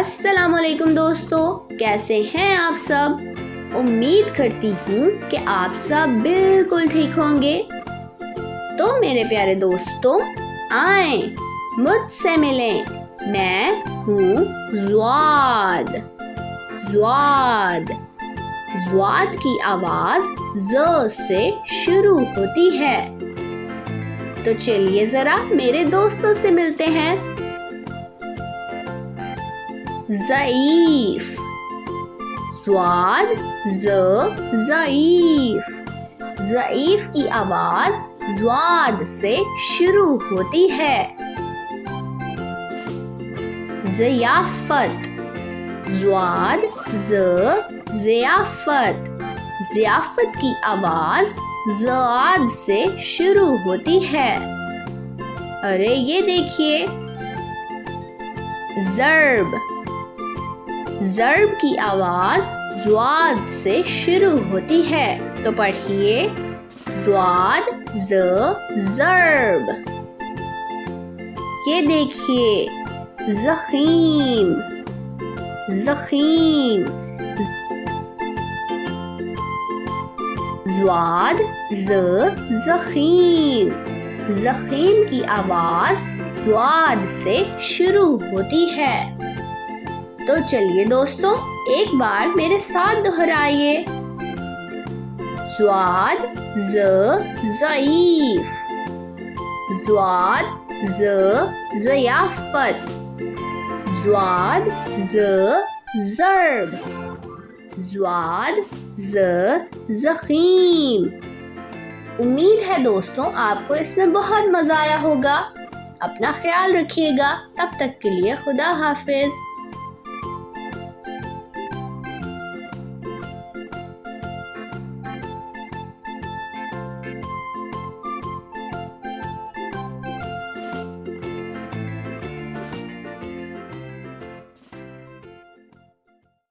अस्सलामुअलैकुम दोस्तों, कैसे हैं आप सब। उम्मीद करती हूँ कि आप सब बिल्कुल ठीक होंगे। तो मेरे प्यारे दोस्तों, आए मुझसे मिलें। मैं हूँ ज़्वाद। ज़्वाद ज़्वाद की आवाज़ ज़ से शुरू होती है। तो चलिए ज़रा मेरे दोस्तों से मिलते हैं। ज़ईफ़, ज़्वाद ज़ईफ़। ज़ईफ़ की आवाज़ ज़्वाद से शुरू होती है। ज़ियाफ़त, ज़्वाद ज़ियाफ़त। ज़ियाफ़त की आवाज़ ज़ाद से शुरू होती है। अरे ये देखिए। ज़र्ब, ज़र्ब की आवाज़ ज़्वाद से शुरू होती है। तो पढ़िए, ज़्वाद ज़र्ब। ये देखिए, ज़ख़ीम, ज़ख़ीम। ज़्वाद ज़ख़ीम। ज़ख़ीम की आवाज़ ज़्वाद से शुरू होती है। तो चलिए दोस्तों, एक बार मेरे साथ दोहराइए। ज़्वाद ज़ईफ़। ज़्वाद ज़ियाफ़त। ज़्वाद ज़र्ब। ज़्वाद ज़ख़ीम। उम्मीद है दोस्तों आपको इसमें बहुत मज़ा आया होगा। अपना ख्याल रखिएगा। तब तक के लिए खुदा हाफिज़।